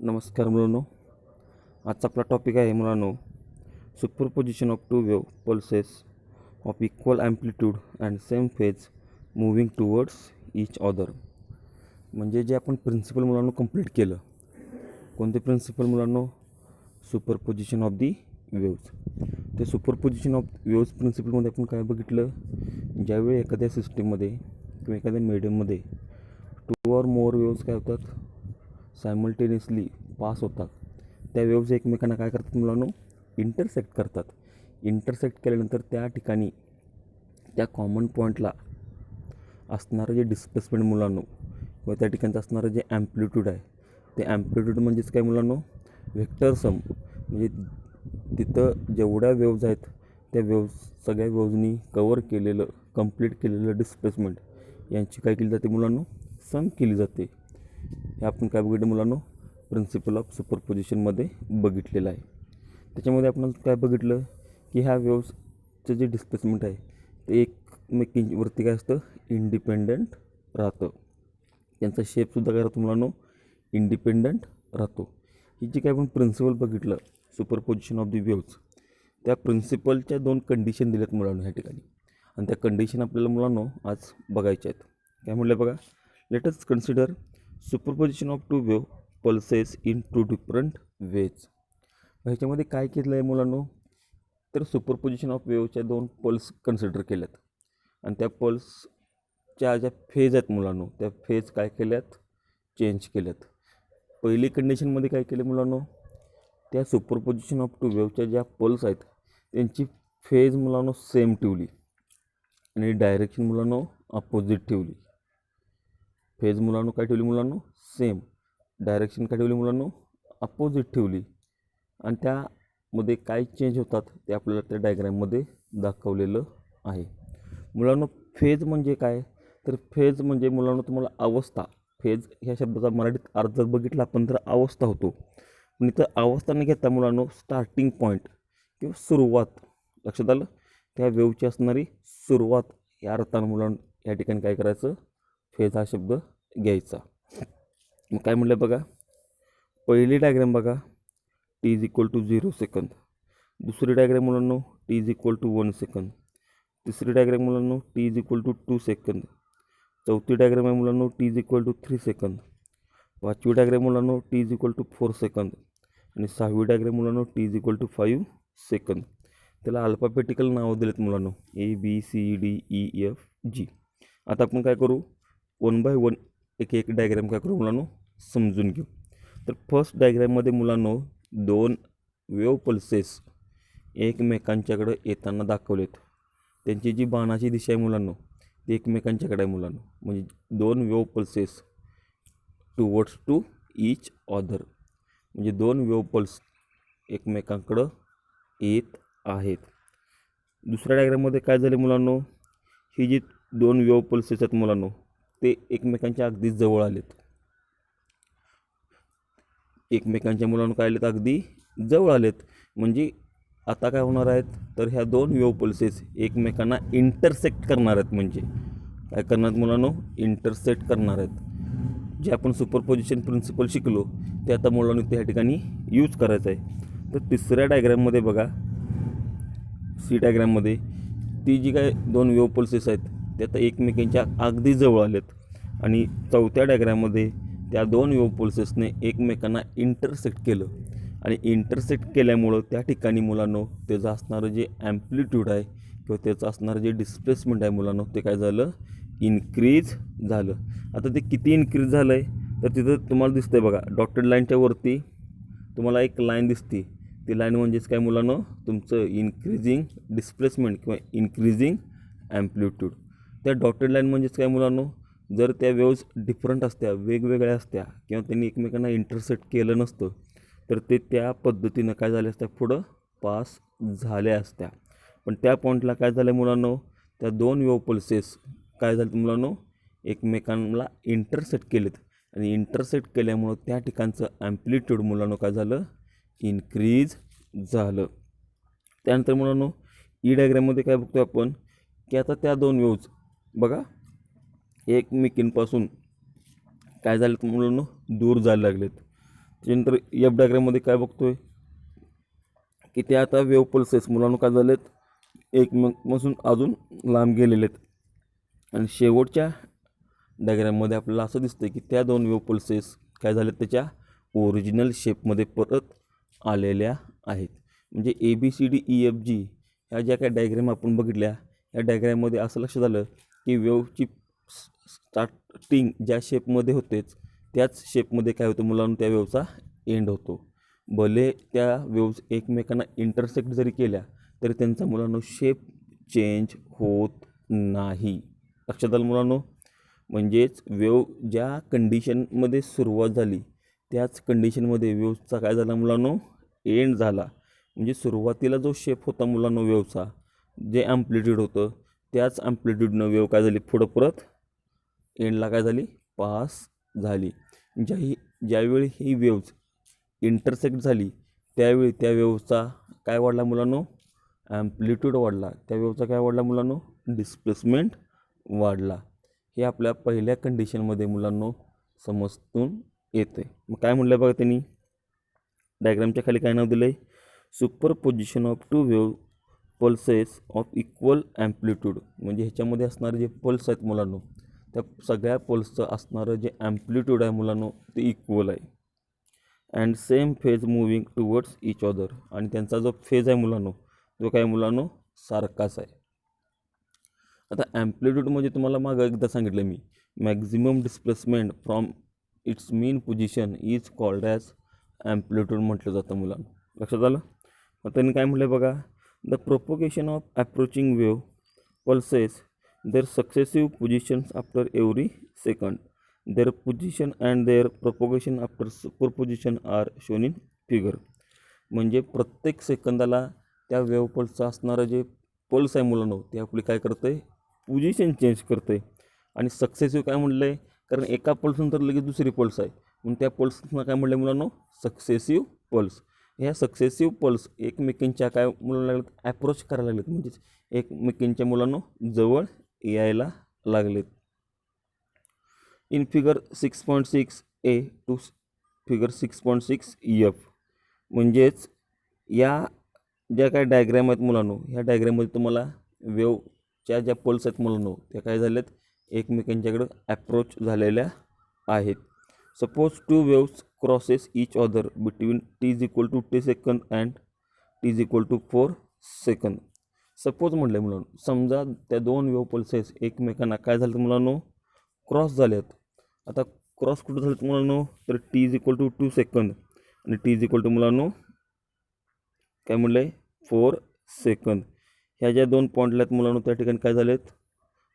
नमस्कार मुलांनो. आजचा आपला टॉपिक आहे मुलांनो, superposition of two wave pulses of equal amplitude and same phase moving towards each other. म्हणजे जे आपण प्रिन्सिपल मुलांनो कंप्लीट केलं. कोणते प्रिन्सिपल मुलांनो? Superposition of the waves. ते सुपरपोजिशन ऑफ वेव्ज प्रिन्सिपलमध्ये आपण काय बघितलं? ज्यावेळी एखाद्या सिस्टीममध्ये किंवा एखाद्या मीडियममध्ये टू ऑर मोर वेव्ज काय होतात, सायमल्टेनियसली पास होतात. त्या वेव्ज एकमेकांना काय करतात मुलांनो? इंटरसेक्ट करतात. इंटरसेक्ट केल्यानंतर त्या ठिकाणी त्या कॉमन पॉईंटला असणारं जे डिस्प्लेसमेंट मुलांनो व त्या ठिकाणचं असणारं जे ॲम्प्लिट्यूड आहे, ते ॲम्प्लिट्यूड म्हणजेच काय मुलांनो? व्हेक्टर सम. म्हणजे तिथं जेवढ्या वेव्ज आहेत त्या वेव्ज सगळ्या वेव्जनी कवर केलेलं, कंप्लीट केलेलं डिस्प्लेसमेंट यांची काय केली जाते मुलांनो? सम केली जाते. हे आपण काय बघितलं मुलांनो? प्रिन्सिपल ऑफ सुपरपोजिशनमध्ये बघितलेलं आहे. त्याच्यामध्ये आपण काय बघितलं की ह्या वेव्सचं जे डिस्प्लेसमेंट आहे ते एकमेकींवरती काय असतं? इंडिपेंडंट राहतं. त्यांचा शेपसुद्धा काय राहतो मुलांनो? इंडिपेंडंट राहतो. ही जी काय आपण प्रिन्सिपल बघितलं सुपरपोजिशन ऑफ दी वेव्ज, त्या प्रिन्सिपलच्या 2 कंडिशन दिल्यात मुलांनो ह्या ठिकाणी. आणि त्या कंडिशन आपल्याला मुलांनो आज बघायच्या आहेत. काय म्हटलं बघा? Let us consider superposition of two wave pulses in 2 different ways. ह्याच्यामध्ये काय केलं आहे मुलांनो? तर सुपरपोजिशन ऑफ वेव्हच्या 2 पल्स कन्सिडर केल्यात आणि त्या पल्सच्या ज्या फेज आहेत मुलांनो, त्या फेज काय केल्यात? चेंज केल्यात. पहिली कंडिशनमध्ये काय केलं मुलांनो? त्या सुपरपोजिशन ऑफ टू वेव्हच्या ज्या पल्स आहेत त्यांची फेज मुलांनो सेम ठेवली आणि डायरेक्शन मुलांनो अपोजिट ठेवली. फेज मुलांनो काय ठेवली मुलांनो? सेम. डायरेक्शन काय ठेवली मुलांनो? अपोजिट ठेवली. आणि त्यामध्ये काय चेंज होतात ते आपल्याला त्या डायग्रॅममध्ये दाखवलेलं आहे. मुलांनो फेज म्हणजे काय? तर फेज म्हणजे मुलांनो तुम्हाला अवस्था. फेज ह्या शब्दाचा मराठीत अर्थ जर बघितला आपण तर अवस्था होतो. पण इथं अवस्था न घेता मुलांनो स्टार्टिंग पॉईंट किंवा सुरुवात. लक्षात आलं? त्या वेव्हची असणारी सुरुवात या अर्थानं मुलांनो या ठिकाणी काय करायचं? फेज हा शब्द घ्यायचा. मग काय म्हटलं बघा? पहिली डायग्रॅम बघा, T is equal to 0 second. दुसरी डायग्रॅम मुलांनो T is equal to 1 second. तिसरी डायग्रॅम मुलांनो T is equal to 2 second. चौथी डायग्रॅम आहे मुलांनो T is equal to 3 second. पाचवी डायग्रॅम मुलांनो T is equal to 4 second. आणि सहावी डायग्रॅम मुलांनो T is equal to 5 second. त्याला अल्फाबेटिकल नावं दिलेत मुलांनो, ABCDEFG. आता आपण काय करू? 1 बाय 1 एक डायग्रॅम काय करू मुलांनो? समजून घेऊ. तर फर्स्ट डायग्रॅममध्ये मुलांनो 2 वेव्ह पल्सेस एकमेकांच्याकडे येताना दाखवलेत. त्यांची जी बाणाची दिशा आहे मुलांनो ती एकमेकांच्याकडे आहे मुलांनो. म्हणजे 2 wave pulses towards two each other. म्हणजे 2 वेव्ह पल्स एकमेकांकडं येत आहेत. दुसऱ्या डायग्राममध्ये काय झाले मुलांनो? ही जी 2 वेव्ह पल्सेस आहेत मुलांनो ते एकमेकांच्या अगदी जवळ आलेत. एकमेकांच्या मुलांनो काय आलेत? अगदी जवळ आलेत. म्हणजे आता काय होणार आहेत? तर ह्या 2 वेव्ह पल्सेस एकमेकांना इंटरसेक्ट करणार आहेत. म्हणजे काय करणार आहेत मुलांनो? इंटरसेक्ट करणार आहेत. जे आपण सुपरपोजिशन प्रिन्सिपल शिकलो ते आता मुलांनो त्या ठिकाणी यूज करायचं आहे. तर तिसऱ्या डायग्रॅममध्ये बघा, सी डायग्रॅममध्ये ती जी काय 2 वेव्ह पल्सेस आहेत ते आता एकमेकांच्या अगदी जवळ आलेत. आणि चौथ्या डायग्रॅममध्ये त्या 2 वेव्ह पल्सेसने एकमेकांना इंटरसेक्ट केलं आणि इंटरसेक्ट केल्यामुळं त्या ठिकाणी मुलांनो त्याचं असणारं जे ॲम्प्लिट्यूड आहे किंवा त्याचं असणारं जे डिस्प्लेसमेंट आहे मुलांनो ते काय झालं? इन्क्रीज झालं. आता ते किती इन्क्रीज झालं आहे? तर तिथं तुम्हाला दिसतं आहे बघा, डॉटेड लाईनच्या वरती तुम्हाला एक लाईन दिसते. ती लाईन म्हणजेच काय मुलांनो? तुमचं इन्क्रीजिंग डिस्प्लेसमेंट किंवा इन्क्रीजिंग ॲम्प्लिट्यूड. त्या डॉटेड लाईन म्हणजेच काय मुलांनो? जर त्या वेव्ज डिफरंट असत्या, वेगवेगळ्या असत्या किंवा त्यांनी एकमेकांना इंटरसेक्ट केलं नसतं तर ते त्या पद्धतीनं काय झाल्या असत्या? पुढं पास झाल्या असत्या. पण त्या पॉईंटला काय झालं मुलांनो? त्या 2 वेव्ह पल्सेस काय झालं मुलांनो? एकमेकांना इंटरसेक्ट केलेत आणि इंटरसेक्ट केल्यामुळं त्या ठिकाणचं ॲम्प्लिट्यूड मुलांनो काय झालं? इन्क्रीज झालं. त्यानंतर मुलांनो ई डायग्रॅममध्ये काय बघतो आपण की आता त्या 2 वेव्ज बघा एकमेकींपासून काय झालं मुलांनो? दूर जायला लागलेत. त्यानंतर एफ डायग्राममध्ये काय बघतोय की ते आता वेव्ह पल्सेस मुलांना काय झालेत एकमेकांपासून अजून लांब गेलेले आहेत आणि शेवटच्या डायग्राममध्ये आपल्याला असं दिसतं की त्या दोन वेव्ह पल्सेस काय झालेत त्याच्या ओरिजिनल शेपमध्ये परत आलेल्या आहेत. म्हणजे ABCDEFG ह्या ज्या काही डायग्राम आपण बघितल्या या डायग्राममध्ये असं लक्षात आलं की वेव्हची स्टार्टिंग ज्या शेपमध्ये होतेच त्याच शेपमध्ये काय होतं मुलांना त्या वेव्हचा एंड होतो. भले त्या वेव्ज एकमेकांना इंटरसेक्ट जरी केल्या तरी त्यांचा मुलांना शेप चेंज होत नाही. लक्षात आलं मुलांनो. म्हणजेच वेव्ह ज्या कंडिशनमध्ये सुरुवात झाली त्याच कंडिशनमध्ये वेव्हचा काय झाला मुलांनो एंड झाला. म्हणजे सुरुवातीला जो शेप होता मुलांनो वेव्हचा जे ॲम्प्लिट्यूड होतं त्याच ॲम्प्लिट्यूडनं वेव्ह काय झाली पुढं परत एंडला काय झाली पास झाली. ज्यावेळी ही वेव्ज इंटरसेक्ट झाली त्यावेळी त्या वेव्हचा काय वाढला मुलांनो ॲम्प्लिट्यूड वाढला. त्या वेव्हचा काय वाढला मुलांनो डिस्प्लेसमेंट वाढला. हे आपल्या पहिल्या कंडिशनमध्ये मुलांनो समजून येते. मग काय म्हटलं बघा त्यांनी डायग्रामच्या खाली काय नाव दिलं आहे superposition of two wave pulses of equal amplitude. म्हणजे ह्याच्यामध्ये असणारे जे पल्स आहेत मुलांनो त्या सगळ्या पल्सचं असणारं जे ॲम्प्लिट्यूड आहे मुलांनो ते इक्वल आहे. And same phase moving towards each other. आणि त्यांचा जो फेज आहे मुलांनो तो काय मुलांनो सारखाच आहे. आता ॲम्प्लिट्यूड म्हणजे तुम्हाला मागं एकदा सांगितलं मी maximum displacement from its mean position is called as amplitude म्हटलं जातं मुलांना. लक्षात आलं. मग त्यांनी काय म्हटलं बघा the propagation of approaching wave pulses their successive positions after every second. Their position and their propagation after superposition are shown in figure. म्हणजे प्रत्येक सेकंदाला त्या वेव्ह पल्सचं असणारं जे पल्स आहे मुलांनो ते आपली काय करतं आहे पोझिशन चेंज करतं आहे. आणि सक्सेसिव्ह काय म्हटलं आहे कारण एका पल्सनंतर लगेच दुसरी पल्स आहे म्हणून त्या पल्सना काय म्हटलं आहे मुलांनो सक्सेसिव्ह पल्स. ह्या सक्सेसिव्ह पल्स एकमेकींच्या काय मुलांना लागलेत ॲप्रोच करायला लागलेत. म्हणजेच एकमेकींच्या मुलांनो जवळ यायला लागलेत. In figure 6.6A to figure 6.6F. म्हणजेच या ज्या काय डायग्रॅम आहेत मुलांनो ह्या डायग्रॅममध्ये तुम्हाला वेव्हच्या ज्या पल्स आहेत मुलांनो त्या काय झाल्यात एकमेकांच्याकडं ॲप्रोच झालेल्या आहेत. Suppose two waves crosses each other between t=10 second and t=4 second. Suppose म्हटलं आहे मुलांनो समजा त्या दोन वेव्ह पल्सेस एकमेकांना काय झालं मुलांनो क्रॉस झाल्यात. आता क्रॉस कुठं झालं मुलांनो तर t=2 सेकंद आणि t मुलांनो काय म्हटलं आहे 4 सेकंद. ह्या ज्या दोन पॉईंटला आहेत मुलांनो त्या ठिकाणी काय झालेत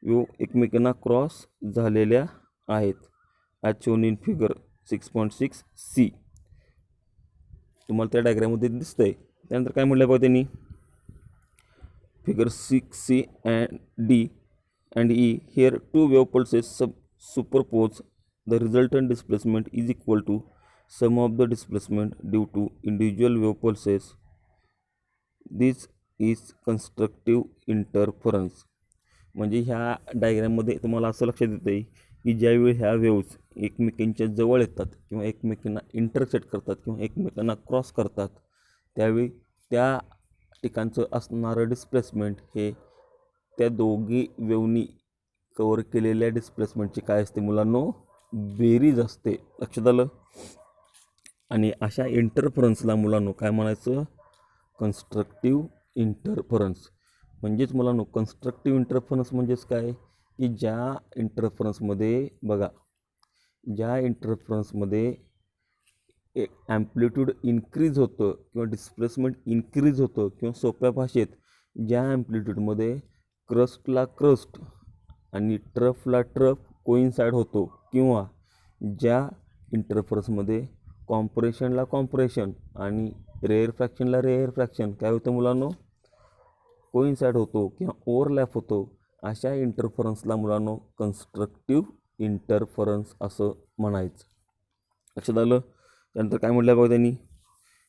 वेव्ह एकमेकांना क्रॉस झालेल्या आहेत. As shown in figure 6.6C. तुम्हाला त्या डायग्राममध्ये दिसतंय. त्यानंतर काय म्हटलं बघा त्यांनी figure 6C and D and E here two wave pulses superpose. The resultant displacement is equal to sum of the displacement due to individual wave pulses. This is constructive interference. म्हणजे ह्या डायग्राममध्ये तुम्हाला असं लक्षात येतं आहे की ज्यावेळी ह्या वेव्ज एकमेकांच्या जवळ येतात किंवा एकमेकांना इंटरसेक्ट करतात किंवा एकमेकांना क्रॉस करतात त्यावेळी त्या ठिकाणचं असणारं डिस्प्लेसमेंट हे त्या दोघी वेव्हनी कवर केलेल्या डिस्प्लेसमेंटची काय असते मुलांनो बेरीज असते. लक्षात आलं. आणि अशा इंटरफरन्सला मुलांनो काय म्हणायचं कन्स्ट्रक्टिव्ह इंटरफरन्स. म्हणजेच मुलांनो कन्स्ट्रक्टिव्ह इंटरफरन्स म्हणजेच काय की ज्या इंटरफरन्समध्ये बघा ज्या इंटरफरन्समध्ये एक ॲम्प्लिट्यूड इन्क्रीज होतं किंवा डिस्प्लेसमेंट इन्क्रीज होतं किंवा सोप्या भाषेत ज्या ॲम्प्लिट्यूडमध्ये क्रस्टला क्रस्ट आणि ट्रफला ट्रफ कोइन्साइड होतो किंवा ज्या इंटरफरन्समध्ये कॉम्प्रेशनला कॉम्प्रेशन आणि रेअर फ्रॅक्शनला रेअर फ्रॅक्शन काय होतं मुलांनो कोइन्साइड होतो किंवा ओव्हरलॅप होतो अशा इंटरफरन्सला मुलांनो कन्स्ट्रक्टिव्ह इंटरफरन्स असं म्हणायचं. लक्षात आलं. त्यानंतर काय म्हटलं बघा त्यांनी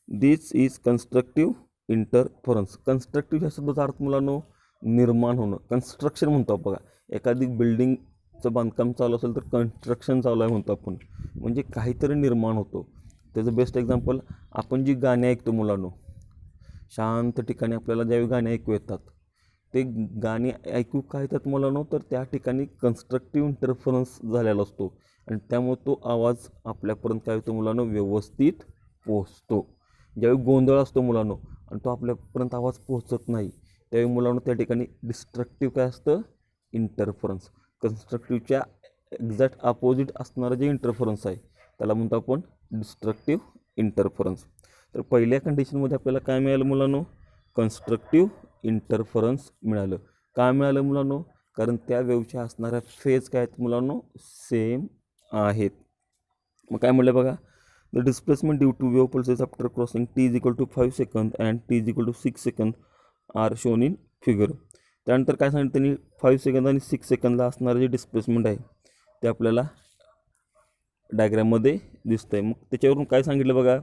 दिस इज कन्स्ट्रक्टिव्ह इंटरफरन्स. कन्स्ट्रक्टिव्ह ह्या शब्दाचा अर्थ मुलांनो निर्माण होणं कन्स्ट्रक्शन म्हणतो आपण बघा. एखादी बिल्डिंगचं बांधकाम चालू असेल तर कन्स्ट्रक्शन चालू आहे म्हणतो आपण. म्हणजे काहीतरी निर्माण होतो त्याचं बेस्ट एक्झाम्पल आपण जी गाणी ऐकतो मुलांनो, शांत ठिकाणी आपल्याला ज्यावेळी गाणी ऐकू येतात, ते गाणी ऐकू काय येतात मुलांनो, तर त्या ठिकाणी कन्स्ट्रक्टिव्ह इंटरफरन्स झालेला असतो आणि त्यामुळे तो आवाज आपल्यापर्यंत काय होतो मुलांनो, व्यवस्थित पोहोचतो. ज्यावेळी गोंधळ असतो मुलांनो आणि तो आपल्यापर्यंत आवाज पोहोचत नाही, त्यावेळी मुलांनो त्या ठिकाणी डिस्ट्रक्टिव्ह काय असतं, इंटरफरन्स. कन्स्ट्रक्टिव्हच्या एक्झॅक्ट अपोजिट असणारं जे इंटरफरन्स आहे त्याला म्हणतो आपण डिस्ट्रक्टिव्ह इंटरफरन्स. तर पहिल्या कंडिशनमध्ये आपल्याला काय मिळालं मुलांनो, कन्स्ट्रक्टिव्ह इंटरफरन्स मिळालं. का मिळालं मुलांनो, कारण त्या वेव्हच्या असणाऱ्या फेज काय आहेत मुलांनो, सेम आहेत. मग काय म्हटलं बघा, the displacement due to wave pulses after crossing t = 5 second and t = 6 second are shown in figure. त्यानंतर काय सांगितलं त्यांनी, 5 सेकंद आणि 6 सेकंदला असणारं जे डिस्प्लेसमेंट आहे ते आपल्याला डायग्राममध्ये दिसतं आहे. मग त्याच्यावरून काय सांगितलं बघा,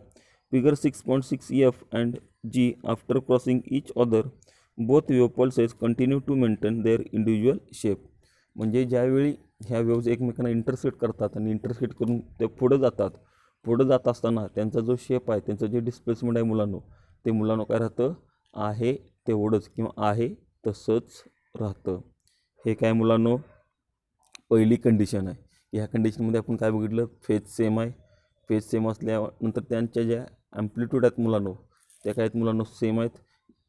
figure 6.6 F and G after crossing each other both wave pulses continue to maintain their individual shape. म्हणजे ज्यावेळी ह्या वेव्ज एकमेकांना इंटरसेक्ट करतात आणि इंटरसेक्ट करून ते पुढं जात असताना त्यांचा जो शेप आहे, त्यांचं जे डिस्प्लेसमेंट आहे मुलांनो, ते मुलांनो काय राहतं, आहे तेवढंच किंवा आहे तसंच राहतं. हे काय मुलांनो, पहिली कंडिशन आहे. ह्या कंडिशनमध्ये आपण काय बघितलं, फेज सेम आहे. फेज सेम असल्यानंतर त्यांच्या ज्या ॲम्प्लिट्यूड आहेत मुलांनो, त्या काय आहेत मुलांनो, सेम आहेत.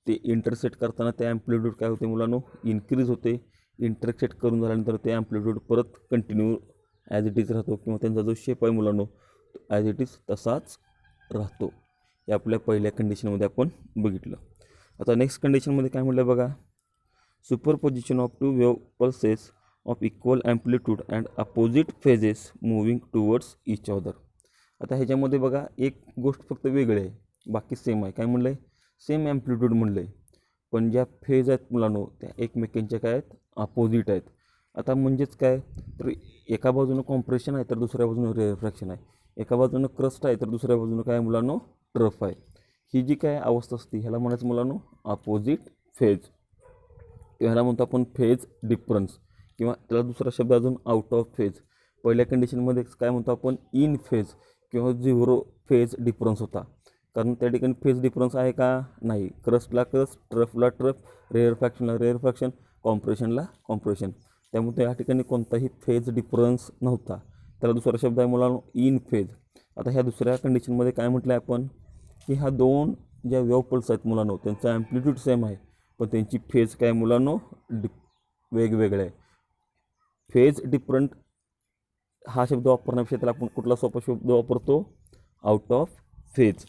ते इंटरसेक्ट करताना ते ॲम्प्लिट्यूड काय होते मुलांनो, इन्क्रीज होते. इंटरसेक्ट करून झाल्यानंतर ते ॲम्प्लिट्यूड परत कंटिन्यू ॲज इट इज राहतो किंवा त्यांचा जो शेप आहे मुलांनो ॲज इट इज तसाच राहतो. हे आपल्या पहिल्या कंडिशनमध्ये आपण बघितलं. आता नेक्स्ट कंडिशनमध्ये काय म्हटलं बघा, superposition of two wave pulses of equal amplitude and opposite phases moving towards each other. आता ह्याच्यामध्ये बघा एक गोष्ट फक्त वेगळी आहे, बाकी सेम आहे. काय म्हणलं आहे, सेम ॲम्प्लिट्यूड म्हणलं आहे, पण ज्या फेज आहेत मुलांनो त्या एकमेकांच्या काय आहेत, अपोजिट आहेत. आता म्हणजेच काय, तर एका बाजूनं कॉम्प्रेशन आहे तर दुसऱ्या बाजूनं रेअरफ्रॅक्शन आहे, एका बाजूनं क्रस्ट आहे तर दुसऱ्या बाजूनं काय मुलांनो, ट्रफ आहे. ही जी काय अवस्था असते ह्याला म्हणायचं मुलांनो अपोजिट फेज, किंवा ह्याला म्हणतो आपण फेज डिफरन्स, किंवा त्याला दुसरा शब्द अजून आउट ऑफ फेज. पहिल्या कंडिशनमध्ये काय म्हणतो आपण, इन फेज किंवा 0 फेज डिफरन्स होता, कारण त्या ठिकाणी फेज डिफरन्स आहे का, नाही. क्रस्टला क्रस्ट, ट्रफला ट्रफ, रेअरफ्रॅक्शनला रेअरफ्रॅक्शन, कॉम्प्रेशनला कॉम्प्रेशन, त्यामुळे त्या ठिकाणी कोणताही फेज डिफरन्स नव्हता. त्याला दुसरा शब्द आहे मुलांनो इन फेज. आता ह्या दुसऱ्या कंडिशनमध्ये काय म्हटलं आहे आपण, की ह्या दोन ज्या वेव्ह पल्स आहेत मुलांनो त्यांचा ॲम्प्लिट्यूड सेम आहे, पण त्यांची फेज काय मुलांनो वेगवेगळे आहे. फेज डिफरंट हा शब्द वापरण्यापेक्षा त्याला आपण कुठला सोपा शब्द वापरतो, आउट ऑफ फेज.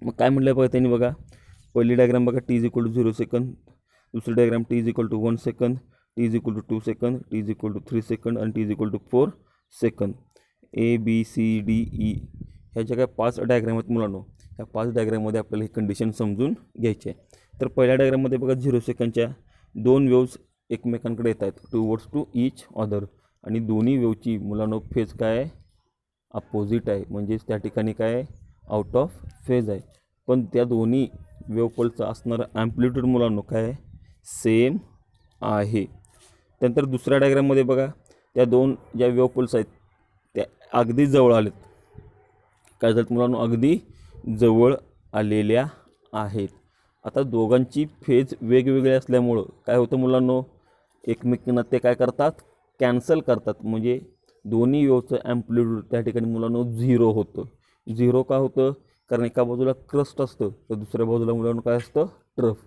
मग काय म्हटलं बघा त्यांनी, बघा पहिली डायग्राम बघा, t = 0 सेकंद, दुसरी diagram t = 1 second, t = 2 second, t = 3 second आणि t = 4 सेकंद. ABCDE ह्या ज्या काय 5 डायग्राम आहेत मुलांनो, ह्या 5 डायग्राममध्ये आपल्याला ही कंडिशन समजून घ्यायची आहे. तर पहिल्या डायग्राममध्ये बघा 0 सेकंदच्या 2 वेव्ज एकमेकांकडे येत आहेत टुवर्ड्स टू ईच अदर, आणि दोन्ही वेव्हची मुलांनो फेज काय आहे, अपोजिट आहे, म्हणजेच त्या ठिकाणी काय आहे, आउट ऑफ फेज आहे. पण त्या दोन्ही वेव्ह पल्सचं असणारं ॲम्प्लिट्यूड मुलांनो काय आहे, सेम आहे. त्यानंतर दुसऱ्या डायग्राममध्ये बघा, त्या दोन ज्या वेव्ह पल्स आहेत त्या अगदी जवळ आलेत. काय झालं मुलांनो, अगदी जवळ आलेल्या आहेत. आता दोघांची फेज वेगवेगळी असल्यामुळं काय होतं मुलांनो, एकमेकांना ते काय करतात, कॅन्सल करतात. म्हणजे दोन्ही वेव्हचं ॲम्प्लिट्यूड त्या ठिकाणी मुलांनो 0 होतं. 0 का होतं, कारण एका बाजूला क्रस्ट असतं तर दुसऱ्या बाजूला मुलांनो काय असतं, ट्रफ.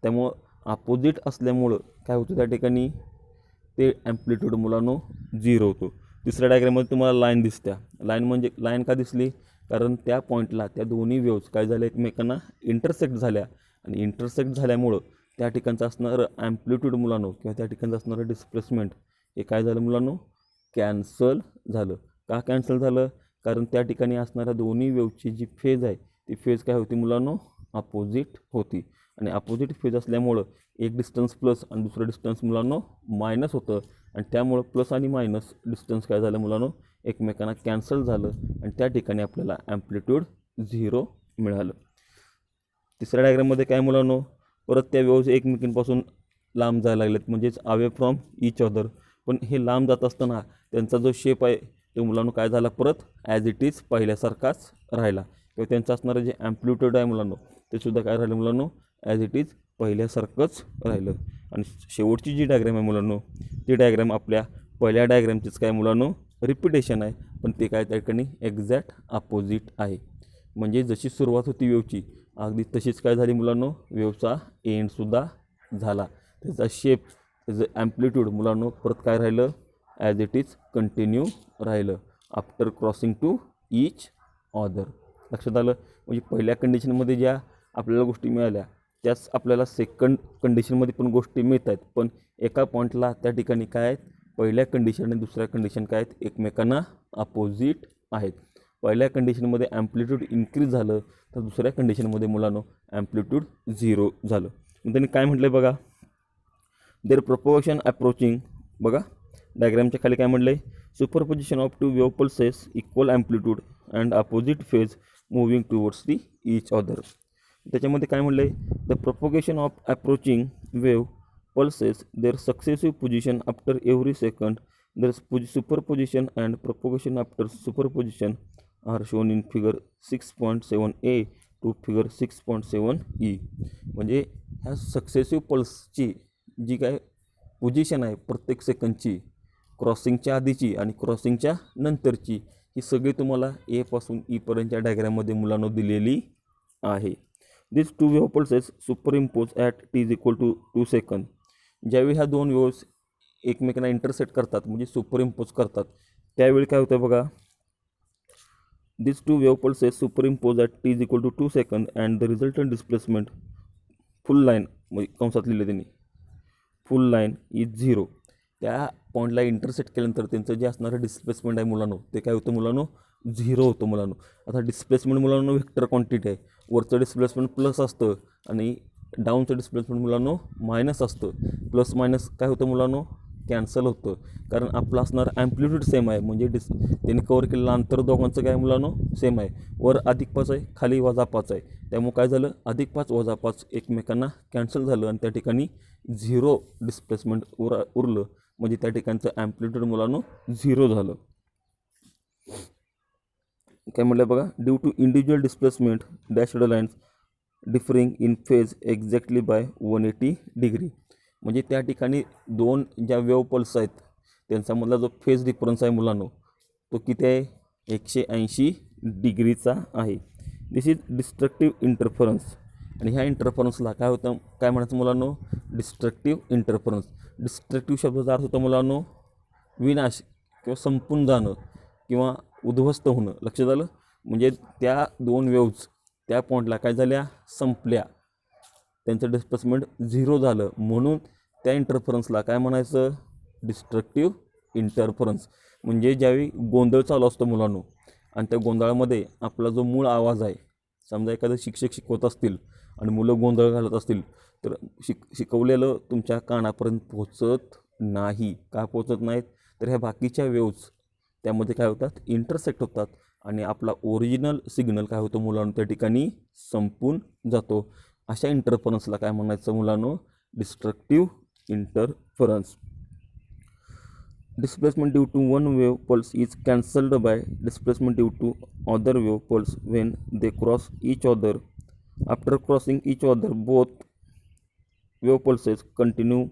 त्यामुळं अपोजिट असल्यामुळं काय होतं त्या ठिकाणी, ते ॲम्प्लिट्यूड मुलांनो 0 होतो. तिसऱ्या डायग्राममध्ये तुम्हाला लाईन दिसत्या. लाईन म्हणजे लाईन का दिसली, कारण त्या पॉईंटला त्या दोन्ही वेव्ज काय झाल्या, एकमेकांना इंटरसेक्ट झाल्या, आणि इंटरसेक्ट झाल्यामुळं त्या ठिकाणचं असणारं ॲम्प्लिट्यूड मुलांनो किंवा त्या ठिकाणचं असणारं डिस्प्लेसमेंट हे काय झालं मुलांनो, कॅन्सल झालं. का कॅन्सल झालं, कारण त्या ठिकाणी असणाऱ्या दोन्ही वेव्हची जी फेज आहे ती फेज काय होती मुलांनो, अपोजिट होती. आणि अपोजिट फेज असल्यामुळं एक डिस्टन्स प्लस आणि दुसरं डिस्टन्स मुलांनो मायनस होतं, आणि त्यामुळं प्लस आणि मायनस डिस्टन्स काय झालं मुलांनो, एकमेकांना कॅन्सल झालं, आणि त्या ठिकाणी आपल्याला ॲम्प्लिट्यूड 0 मिळालं. तिसऱ्या डायग्राममध्ये काय मुलांनो, परत त्या वेव्ज एकमेकांपासून लांब जायला लागलेत, म्हणजेच अवे फ्रॉम इच अदर. पण हे लांब जात असताना त्यांचा जो शेप आहे तो मुलांनो काय झाला परत ॲज इट इज पहिल्यासारखाच राहिला, किंवा त्यांचं असणारं जे ॲम्प्लिट्यूड आहे मुलांनो ते सुद्धा काय राहिलं मुलांनो ॲज इट इज पहिल्यासारखंच राहिलं. आणि शेवटची जी डायग्रॅम आहे मुलांनो ती डायग्रॅम आपल्या पहिल्या डायग्रॅमचीच काय मुलांनो रिपिटेशन आहे, पण ते काय त्या ठिकाणी एक्झॅक्ट अपोजिट आहे. म्हणजे जशी सुरुवात होती वेवची अगदी तशीच काय झाली मुलांनो वेवचा एंडसुद्धा झाला. त्याचा शेप त्याचं ॲम्प्लिट्यूड मुलांनो परत काय राहिलं ॲज इट इज कंटिन्यू राहिलं after crossing to each other. लक्षात आलं. म्हणजे पहिल्या कंडिशनमध्ये ज्या आपल्याला गोष्टी मिळाल्या त्याच आपल्याला सेकंड कंडिशनमध्ये पण गोष्टी मिळत आहेत, पण एका पॉईंटला त्या ठिकाणी काय आहेत पहिल्या कंडिशन आणि दुसऱ्या कंडिशन काय आहेत एकमेकांना अपोजिट आहेत. पहिल्या कंडिशनमध्ये ॲम्प्लिट्यूड इन्क्रीज झालं तर दुसऱ्या कंडिशनमध्ये मुलांनो ॲम्प्लिट्यूड 0 झालं. मग त्यांनी काय म्हटलं आहे बघा, देअर प्रोपोगेशन अप्रोचिंग, बघा डायग्रामच्या खाली काय म्हटलं आहे, superposition of two wave pulses equal amplitude and opposite phase moving towards the each other. त्याच्यामध्ये काय म्हटलं आहे, the propagation of approaching wave pulses their successive position after every second their superposition and propagation after superposition are shown in figure 6.7a to figure 6.7e. म्हणजे ह्या successive पल्सची जी काय position आहे प्रत्येक सेकंडची क्रॉसिंगच्या आधीची आणि क्रॉसिंगच्या नंतरची ही सगळी तुम्हाला ए पासून ईपर्यंतच्या डायग्राममध्ये मुलांनो दिलेली आहे. This two wave pulses superimpose at t is equal to 2 second. ज्यावेळी ह्या दोन वेव्स एकमेकांना इंटरसेक्ट करतात म्हणजे सुपरइम्पोज करतात त्यावेळी काय होतं बघा, this two wave pulses superimpose at t is equal to 2 second and the resultant displacement full line म्हणजे कंसात लिहिले त्यांनी फुल लाईन इज 0. त्या पॉईंटला इंटरसेक्ट केल्यानंतर त्यांचं जे असणारं डिस्प्लेसमेंट आहे मुलांनो ते काय होतं मुलांनो 0 होतं मुलांनो. आता डिस्प्लेसमेंट मुलांनो व्हेक्टर क्वांटिटी आहे, वरचं डिस्प्लेसमेंट प्लस असतं आणि डाऊनचं डिस्प्लेसमेंट मुलांनो मायनस असतं. प्लस मायनस काय होतं मुलांनो कॅन्सल होतं, कारण आपलं असणार ॲम्प्लिट्यूड सेम आहे म्हणजे त्यांनी कवर केलेलं अंतर दोघांचं काय मुलांनो सेम आहे. वर +5 आहे खाली -5 आहे, त्यामुळे काय झालं +5 -5 एकमेकांना कॅन्सल झालं आणि त्या ठिकाणी 0 डिस्प्लेसमेंट उरलं म्हणजे त्या ठिकाणचं ॲम्प्लिट्यूड मुलांनो 0 झालं. काय म्हटलं बघा, due to individual displacement dashed lines differing in phase exactly by 180 degree. म्हणजे त्या ठिकाणी दोन ज्या वेव्ह पल्स आहेत त्यांच्यामधला जो फेज डिफरन्स आहे मुलांनो तो किती आहे 180 डिग्रीचा आहे. दिस इज डिस्ट्रक्टिव्ह इंटरफरन्स. आणि ह्या इंटरफरन्सला काय होतं काय म्हणायचं मुलांनो डिस्ट्रक्टिव्ह इंटरफरन्स. डिस्ट्रक्टिव्ह शब्दाचा अर्थ होतो मुलांनो विनाश किंवा संपून जाणं किंवा उद्ध्वस्त होणं. लक्षात आलं. म्हणजे त्या दोन वेव्ज त्या पॉईंटला काय झाल्या संपल्या, त्यांचं डिस्प्लेसमेंट 0 झालं म्हणून त्या इंटरफरन्सला काय म्हणायचं डिस्ट्रक्टिव्ह इंटरफरन्स. म्हणजे ज्यावेळी गोंधळ चालू असतो मुलांनो आणि त्या गोंधळामध्ये आपला जो मूळ आवाज आहे, समजा एखादं शिक्षक शिकवत असतील आणि मुलं गोंधळ घालत असतील तर शिकवलेलं तुमच्या कानापर्यंत पोहोचत नाही. का पोहोचत नाहीत तर ह्या बाकीच्या वेव्ज त्यामध्ये काय होतात इंटरसेक्ट होतात आणि आपला ओरिजिनल सिग्नल काय होतो मुलांनो त्या ठिकाणी संपून जातो. अशा इंटरफरन्सला काय म्हणायचं मुलांनो destructive interference. Displacement due to one wave pulse is cancelled by displacement due to other wave pulse when they cross each other. After crossing each other both wave pulses continue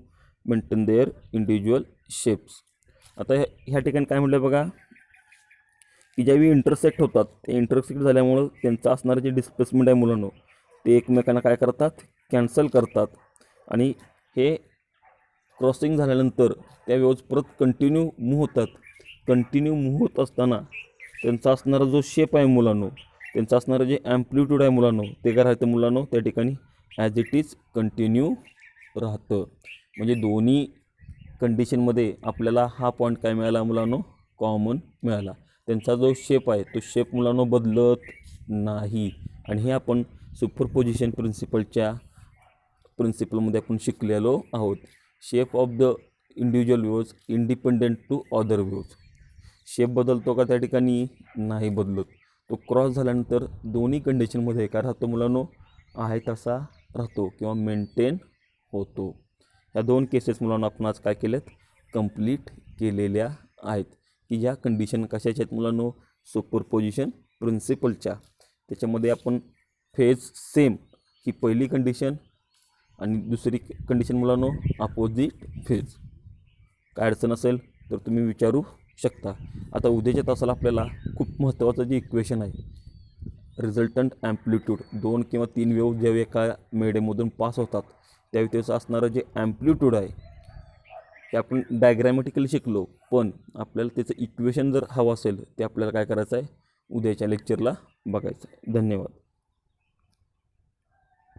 maintain their individual shapes. आता ह्या ठिकाणी काय म्हटलं बघा की ज्यावेळी intersect होतात ते इंटरसेक्ट झाल्यामुळं त्यांचं असणारं जे डिस्प्लेसमेंट आहे मुलांनो ते एकमेकांना काय करतात कॅन्सल करतात आणि हे क्रॉसिंग झाल्यानंतर त्या वेव्ज परत कंटिन्यू मूव्ह होतात. कंटिन्यू मूव्ह होत असताना त्यांचा असणारा जो शेप आहे मुलांनो त्यांचं असणारं जे ॲम्प्लिट्यूड आहे मुलांनो ते काय राहतं मुलांनो त्या ठिकाणी ॲज इट इज कंटिन्यू राहतं. म्हणजे दोन्ही कंडिशनमध्ये आपल्याला हा पॉईंट काय मिळाला मुलांनो कॉमन मिळाला. त्यांचा जो शेप आहे तो शेप मुलांनो बदलत नाही. आणि हे आपण सुपरपोजिशन प्रिन्सिपलमध्ये आपण शिकलेलो आहोत. Shape of the individual waves independent to other waves. Shape बदलतो का त्या ठिकाणी नाही बदलत. तो क्रॉस झाल्यानंतर दोन्ही कंडिशनमध्ये काय राहतो मुलांनो आहे तसा राहतो किंवा मेंटेन होतो. ह्या दोन केसेस मुलांना आपण आज काय केलेत कंप्लीट केलेल्या आहेत की या कंडिशन कशाच्या आहेत मुलांनो, सुपरपोजिशन प्रिन्सिपलच्या. त्याच्यामध्ये आपण फेज सेम ही पहिली कंडिशन आणि दुसरी कंडिशन मुलांनो अपोजिट फेज. काय अडचण असेल तर तुम्ही विचारू शकता. आता उद्याच्या तासाला आपल्याला खूप महत्त्वाचं जे इक्वेशन आहे, रिझल्टंट ॲम्प्लिट्यूड, 2 किंवा 3 वेव्ह ज्यावेळी एका मेडेमधून पास होतात त्यावेळी त्याचं असणारं जे ॲम्प्लिट्यूड आहे ते आपण डायग्रॅमॅटिकली शिकलो, पण आपल्याला त्याचं इक्वेशन जर हवं असेल ते आपल्याला काय करायचं आहे, उद्याच्या लेक्चरला बघायचं आहे. धन्यवाद.